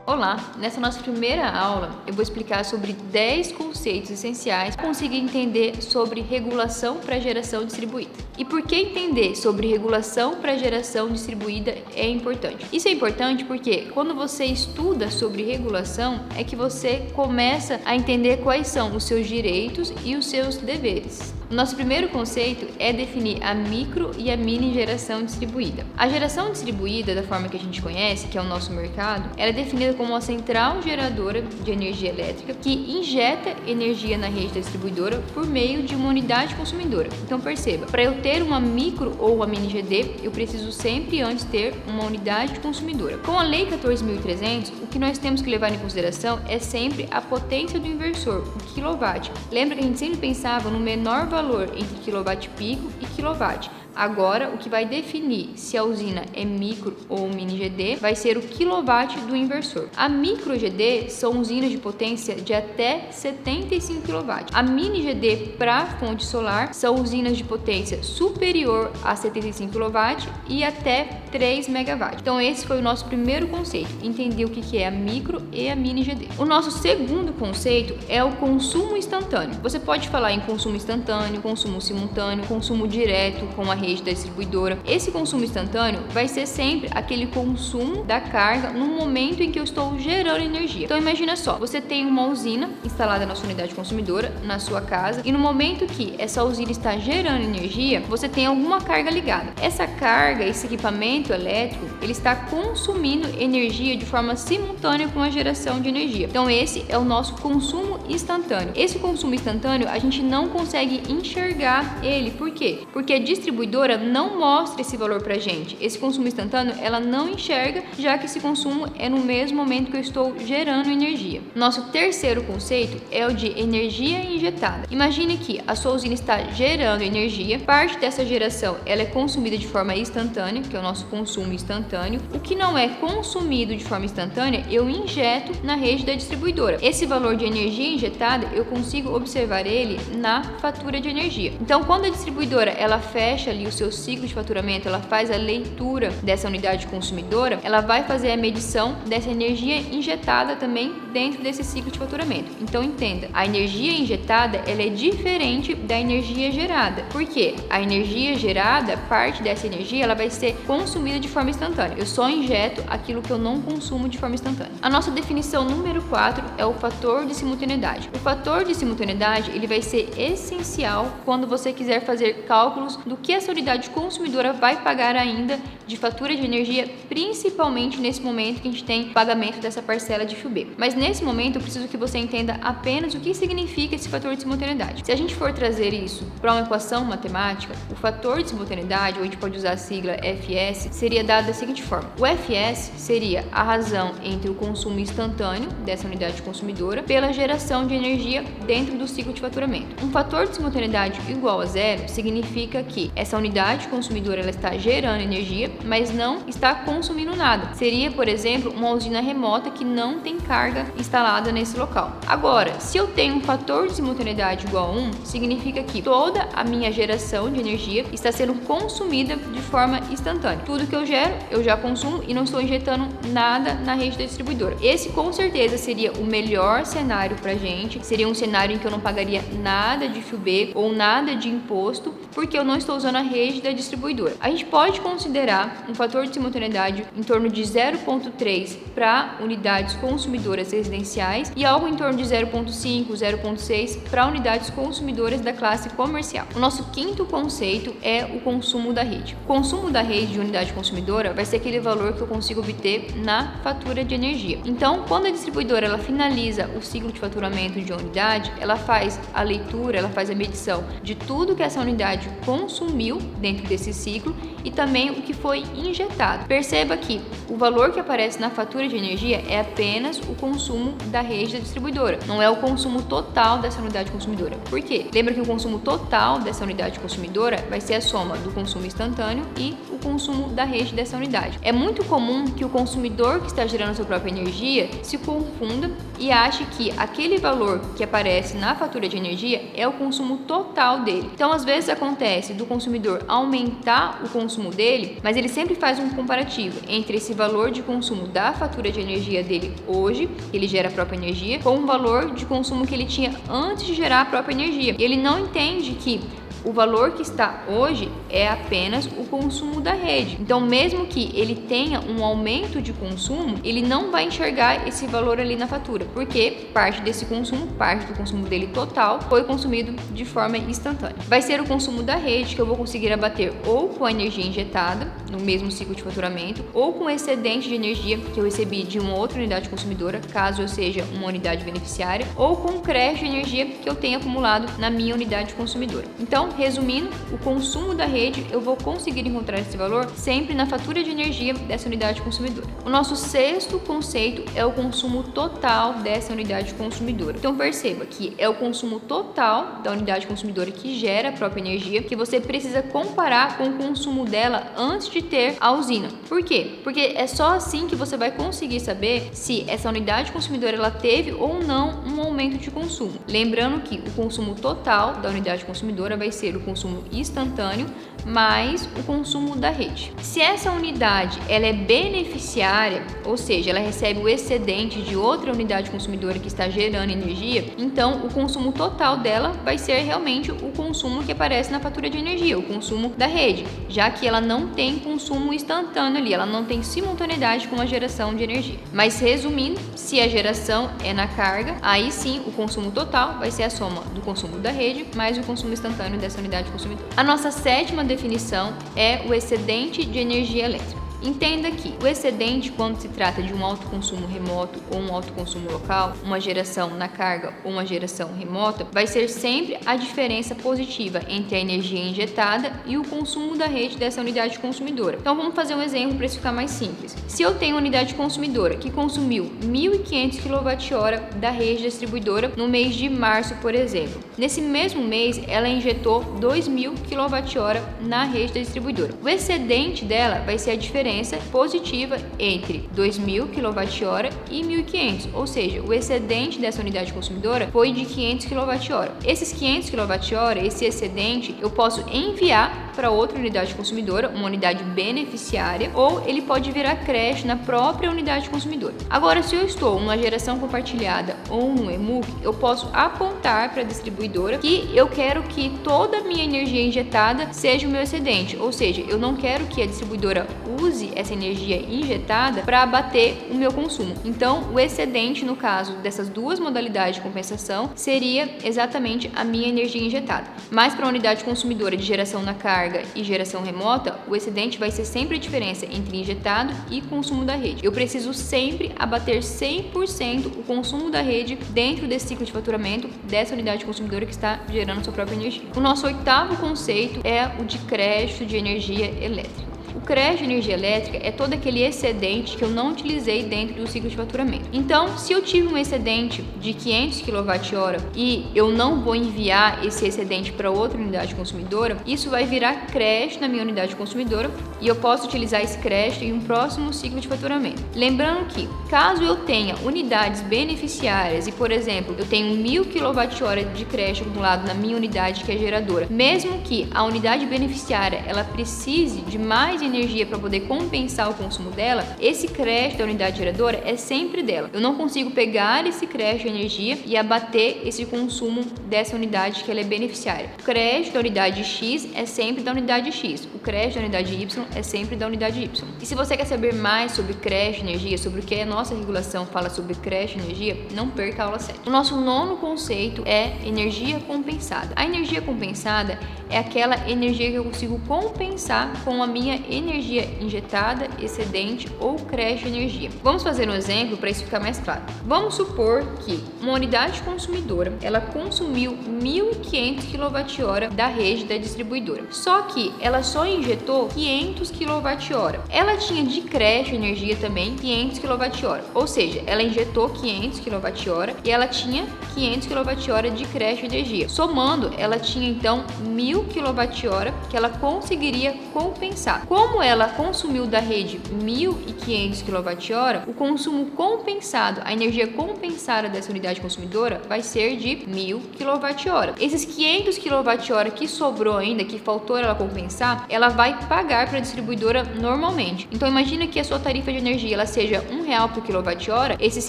Olá! Nessa nossa primeira aula, eu vou explicar sobre 10 conceitos essenciais para conseguir entender sobre regulação para geração distribuída. E por que entender sobre regulação para geração distribuída é importante? Isso é importante porque quando você estuda sobre regulação, é que você começa a entender quais são os seus direitos e os seus deveres. O nosso primeiro conceito é definir a micro e a mini geração distribuída. A geração distribuída, da forma que a gente conhece, que é o nosso mercado, ela é definida como uma central geradora de energia elétrica que injeta energia na rede da distribuidora por meio de uma unidade consumidora. Então perceba, para eu ter uma micro ou uma mini GD, eu preciso sempre antes ter uma unidade consumidora. Com a Lei 14.300, o que nós temos que levar em consideração é sempre a potência do inversor, o quilowatt. Lembra que a gente sempre pensava no menor valor entre quilowatt pico e quilowatt. Agora, o que vai definir se a usina é micro ou mini GD vai ser o quilowatt do inversor. A micro GD são usinas de potência de até 75 kW. A mini GD para fonte solar são usinas de potência superior a 75 kW e até 3 MW. Então, esse foi o nosso primeiro conceito, entender o que é a micro e a mini GD. O nosso segundo conceito é o consumo instantâneo. Você pode falar em consumo instantâneo, consumo simultâneo, consumo direto com a rede da distribuidora. Esse consumo instantâneo vai ser sempre aquele consumo da carga no momento em que eu estou gerando energia. Então imagina só, você tem uma usina instalada na sua unidade consumidora, na sua casa, e no momento que essa usina está gerando energia, você tem alguma carga ligada. Essa carga, esse equipamento elétrico, ele está consumindo energia de forma simultânea com a geração de energia. Então esse é o nosso consumo instantâneo. Esse consumo instantâneo a gente não consegue enxergar ele. Por quê? Porque a distribuidora não mostra esse valor pra gente. Esse consumo instantâneo ela não enxerga, já que esse consumo é no mesmo momento que eu estou gerando energia. Nosso terceiro conceito é o de energia injetada. Imagine que a sua usina está gerando energia, parte dessa geração ela é consumida de forma instantânea, que é o nosso consumo instantâneo. O que não é consumido de forma instantânea, eu injeto na rede da distribuidora. Esse valor de energia injetada, eu consigo observar ele na fatura de energia. Então, quando a distribuidora ela fecha ali o seu ciclo de faturamento, ela faz a leitura dessa unidade consumidora, ela vai fazer a medição dessa energia injetada também dentro desse ciclo de faturamento. Então entenda, a energia injetada ela é diferente da energia gerada. Por quê? A energia gerada, parte dessa energia, ela vai ser consumida de forma instantânea. Eu só injeto aquilo que eu não consumo de forma instantânea. A nossa definição número 4 é o fator de simultaneidade. O fator de simultaneidade, ele vai ser essencial quando você quiser fazer cálculos do que essa unidade consumidora vai pagar ainda de fatura de energia, principalmente nesse momento que a gente tem pagamento dessa parcela de fio B. Mas nesse momento eu preciso que você entenda apenas o que significa esse fator de simultaneidade. Se a gente for trazer isso para uma equação matemática, o fator de simultaneidade, ou a gente pode usar a sigla FS, seria dado da seguinte forma: o FS seria a razão entre o consumo instantâneo dessa unidade consumidora pela geração de energia dentro do ciclo de faturamento. Um fator de simultaneidade igual a zero significa que essa unidade consumidora ela está gerando energia, mas não está consumindo nada. Seria, por exemplo, uma usina remota que não tem carga instalada nesse local. Agora, se eu tenho um fator de simultaneidade igual a 1, significa que toda a minha geração de energia está sendo consumida de forma instantânea. Tudo que eu gero, eu já consumo e não estou injetando nada na rede da distribuidora. Esse, com certeza, seria o melhor cenário para a gente. Seria um cenário em que eu não pagaria nada de fio B ou nada de imposto, porque eu não estou usando a rede da distribuidora. A gente pode considerar um fator de simultaneidade em torno de 0,3 para unidades consumidoras residenciais e algo em torno de 0,5, 0,6 para unidades consumidoras da classe comercial. O nosso quinto conceito é o consumo da rede. O consumo da rede de unidade consumidora vai ser aquele valor que eu consigo obter na fatura de energia. Então, quando a distribuidora ela finaliza o ciclo de faturamento de uma unidade, ela faz a leitura, ela faz a medição de tudo que essa unidade consumiu dentro desse ciclo e também o que foi injetado. Perceba que o valor que aparece na fatura de energia é apenas o consumo da rede da distribuidora, não é o consumo total dessa unidade consumidora. Por quê? Lembra que o consumo total dessa unidade consumidora vai ser a soma do consumo instantâneo e o consumo da rede dessa unidade. É muito comum que o consumidor que está gerando sua própria energia se confunda e ache que aquele valor que aparece na fatura de energia é o consumo total dele. Então, às vezes acontece do consumidor aumentar o consumo dele, mas ele sempre faz um comparativo entre esse valor de consumo da fatura de energia dele hoje, que ele gera a própria energia, com o valor de consumo que ele tinha antes de gerar a própria energia. E ele não entende que o valor que está hoje é apenas o consumo da rede. Então, mesmo que ele tenha um aumento de consumo, ele não vai enxergar esse valor ali na fatura, porque parte desse consumo, parte do consumo dele total, foi consumido de forma instantânea. Vai ser o consumo da rede que eu vou conseguir abater ou com a energia injetada, no mesmo ciclo de faturamento, ou com o excedente de energia que eu recebi de uma outra unidade consumidora, caso eu seja uma unidade beneficiária, ou com o crédito de energia que eu tenha acumulado na minha unidade consumidora. Então, resumindo, o consumo da rede, eu vou conseguir encontrar esse valor sempre na fatura de energia dessa unidade consumidora. O nosso sexto conceito é o consumo total dessa unidade consumidora. Então, perceba que é o consumo total da unidade consumidora que gera a própria energia, que você precisa comparar com o consumo dela antes de ter a usina. Por quê? Porque é só assim que você vai conseguir saber se essa unidade consumidora ela teve ou não um aumento de consumo. Lembrando que o consumo total da unidade consumidora vai ser o consumo instantâneo mais o consumo da rede. Se essa unidade ela é beneficiária, ou seja, ela recebe o excedente de outra unidade consumidora que está gerando energia, então o consumo total dela vai ser realmente o consumo que aparece na fatura de energia, o consumo da rede, já que ela não tem consumo instantâneo ali, ela não tem simultaneidade com a geração de energia. Mas resumindo, se a geração é na carga, aí sim o consumo total vai ser a soma do consumo da rede mais o consumo instantâneo dessa unidade consumidora. A nossa sétima definição é o excedente de energia elétrica. Entenda que o excedente, quando se trata de um alto consumo remoto ou um alto consumo local, uma geração na carga ou uma geração remota, vai ser sempre a diferença positiva entre a energia injetada e o consumo da rede dessa unidade consumidora. Então vamos fazer um exemplo para isso ficar mais simples. Se eu tenho uma unidade consumidora que consumiu 1.500 kWh da rede distribuidora no mês de março, por exemplo, nesse mesmo mês ela injetou 2.000 kWh na rede da distribuidora. O excedente dela vai ser a diferença positiva entre 2.000 kWh e 1.500, ou seja, o excedente dessa unidade consumidora foi de 500 kWh. Esses 500 kWh, esse excedente, eu posso enviar para outra unidade consumidora, uma unidade beneficiária, ou ele pode virar crédito na própria unidade consumidora. Agora, se eu estou numa geração compartilhada ou no EMUC, eu posso apontar para a distribuidora que eu quero que toda a minha energia injetada seja o meu excedente, ou seja, eu não quero que a distribuidora use essa energia injetada para abater o meu consumo. Então, o excedente, no caso dessas duas modalidades de compensação, seria exatamente a minha energia injetada. Mas para a unidade consumidora de geração na carga e geração remota, o excedente vai ser sempre a diferença entre injetado e consumo da rede. Eu preciso sempre abater 100% o consumo da rede dentro desse ciclo de faturamento dessa unidade consumidora que está gerando sua própria energia. O nosso oitavo conceito é o de crédito de energia elétrica. O crédito de energia elétrica é todo aquele excedente que eu não utilizei dentro do ciclo de faturamento. Então, se eu tive um excedente de 500 kWh e eu não vou enviar esse excedente para outra unidade consumidora, isso vai virar crédito na minha unidade consumidora e eu posso utilizar esse crédito em um próximo ciclo de faturamento. Lembrando que, caso eu tenha unidades beneficiárias e, por exemplo, eu tenho 1.000 kWh de crédito acumulado na minha unidade que é geradora, mesmo que a unidade beneficiária ela precise de mais energia para poder compensar o consumo dela, esse crédito da unidade geradora é sempre dela. Eu não consigo pegar esse crédito de energia e abater esse consumo dessa unidade que ela é beneficiária. O crédito da unidade X é sempre da unidade X. O crédito da unidade Y é sempre da unidade Y. E se você quer saber mais sobre crédito de energia, sobre o que a nossa regulação fala sobre crédito de energia, não perca a aula 7. O nosso nono conceito é energia compensada. A energia compensada é aquela energia que eu consigo compensar com a minha energia injetada, excedente ou crédito de energia. Vamos fazer um exemplo para isso ficar mais claro. Vamos supor que uma unidade consumidora, ela consumiu 1.500 kWh da rede da distribuidora. Só que ela só injetou 500 kWh. Ela tinha de crédito de energia também 500 kWh. Ou seja, ela injetou 500 kWh e ela tinha 500 kWh de crédito de energia. Somando, ela tinha então 1.000 kWh que ela conseguiria compensar. Como como ela consumiu da rede 1.500 kWh, o consumo compensado, a energia compensada dessa unidade consumidora vai ser de 1.000 kWh. Esses 500 kWh que sobrou ainda, que faltou ela compensar, ela vai pagar para a distribuidora normalmente. Então imagina que a sua tarifa de energia ela seja R$1 por kWh, esses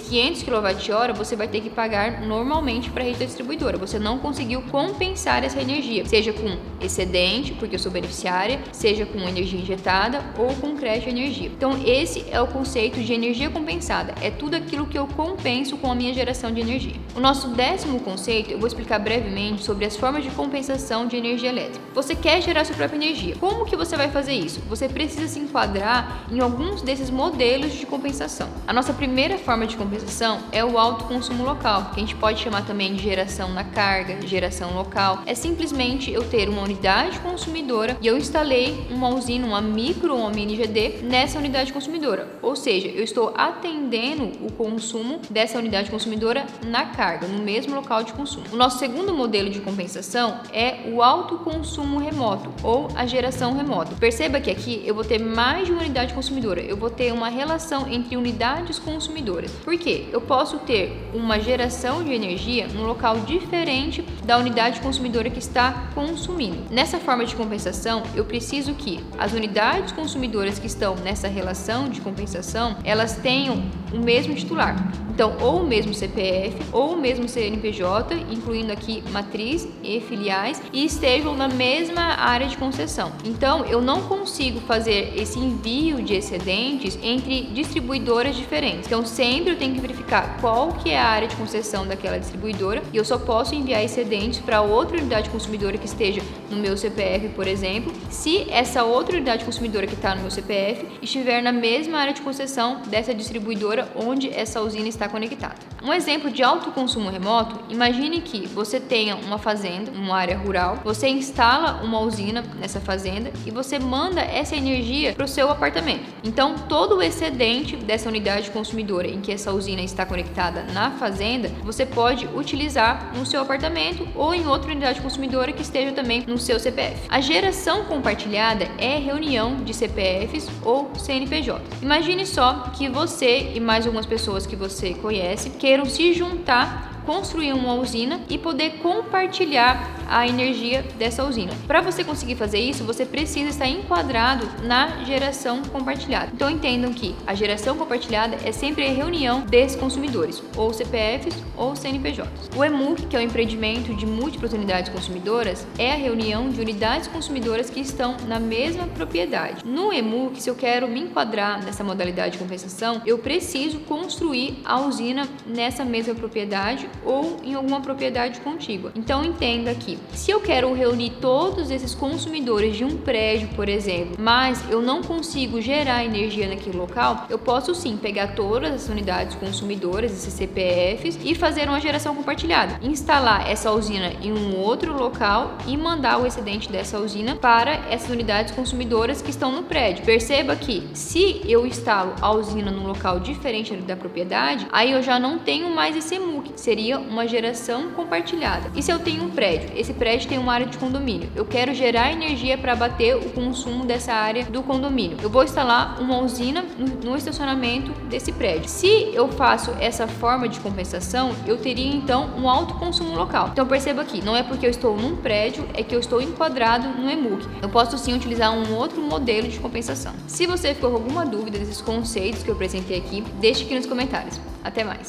500 kWh você vai ter que pagar normalmente para a rede da distribuidora. Você não conseguiu compensar essa energia, seja com excedente, porque eu sou beneficiária, seja com energia injetada ou com crédito de energia. Então esse é o conceito de energia compensada, é tudo aquilo que eu compenso com a minha geração de energia. O nosso 10º conceito, eu vou explicar brevemente sobre as formas de compensação de energia elétrica. Você quer gerar sua própria energia. Como que você vai fazer isso? Você precisa se enquadrar em alguns desses modelos de compensação. A nossa primeira forma de compensação é o alto consumo local, que a gente pode chamar também de geração na carga, geração local. É simplesmente eu ter uma unidade consumidora e eu instalei uma usina, uma micro ou uma mini GD nessa unidade consumidora. Ou seja, eu estou atendendo o consumo dessa unidade consumidora na carga, no mesmo local de consumo. O nosso segundo modelo de compensação é o alto consumo remoto ou a geração remota. Perceba que aqui eu vou ter mais de uma unidade consumidora, eu vou ter uma relação entre unidades consumidoras. Por quê? Eu posso ter uma geração de energia num local diferente da unidade consumidora que está consumindo. Nessa forma de compensação, eu preciso que as unidades consumidoras que estão nessa relação de compensação, elas tenham o mesmo titular. Então, ou o mesmo CPF, ou o mesmo CNPJ, incluindo aqui matriz e filiais, e estejam na mesma área de concessão. Então, eu não consigo fazer esse envio de excedentes entre distribuidoras diferentes. Então, sempre eu tenho que verificar qual que é a área de concessão daquela distribuidora, e eu só posso enviar excedentes para outra unidade consumidora que esteja no meu CPF, por exemplo, se essa outra unidade consumidora que está no meu CPF estiver na mesma área de concessão dessa distribuidora onde essa usina está conectada. Um exemplo de alto consumo remoto, imagine que você tenha uma fazenda, uma área rural, você instala uma usina nessa fazenda e você manda essa energia para o seu apartamento. Então, todo o excedente dessa unidade consumidora em que essa usina está conectada na fazenda, você pode utilizar no seu apartamento ou em outra unidade consumidora que esteja também no seu CPF. A geração compartilhada é reunião de CPFs ou CNPJ. Imagine só que você e mais algumas pessoas que você conhece queiram se juntar, construir uma usina e poder compartilhar a energia dessa usina. Para você conseguir fazer isso, você precisa estar enquadrado na geração compartilhada. Então entendam que a geração compartilhada é sempre a reunião desses consumidores, ou CPFs ou CNPJs. O EMUC, que é o empreendimento de múltiplas unidades consumidoras, é a reunião de unidades consumidoras que estão na mesma propriedade. No EMUC, se eu quero me enquadrar nessa modalidade de compensação, eu preciso construir a usina nessa mesma propriedade ou em alguma propriedade contígua. Então entenda que se eu quero reunir todos esses consumidores de um prédio, por exemplo, mas eu não consigo gerar energia naquele local, eu posso sim pegar todas as unidades consumidoras, esses CPFs, e fazer uma geração compartilhada. Instalar essa usina em um outro local e mandar o excedente dessa usina para essas unidades consumidoras que estão no prédio. Perceba que se eu instalo a usina num local diferente da propriedade, aí eu já não tenho mais esse EMUC, seria uma geração compartilhada. E se eu tenho um prédio, esse prédio tem uma área de condomínio, eu quero gerar energia para abater o consumo dessa área do condomínio, eu vou instalar uma usina no estacionamento desse prédio. Se eu faço essa forma de compensação, eu teria então um alto consumo local. Então perceba aqui, não é porque eu estou num prédio é que eu estou enquadrado no EMUC. Eu posso sim utilizar um outro modelo de compensação. Se você ficou com alguma dúvida desses conceitos que eu apresentei aqui, deixe aqui nos comentários. Até mais!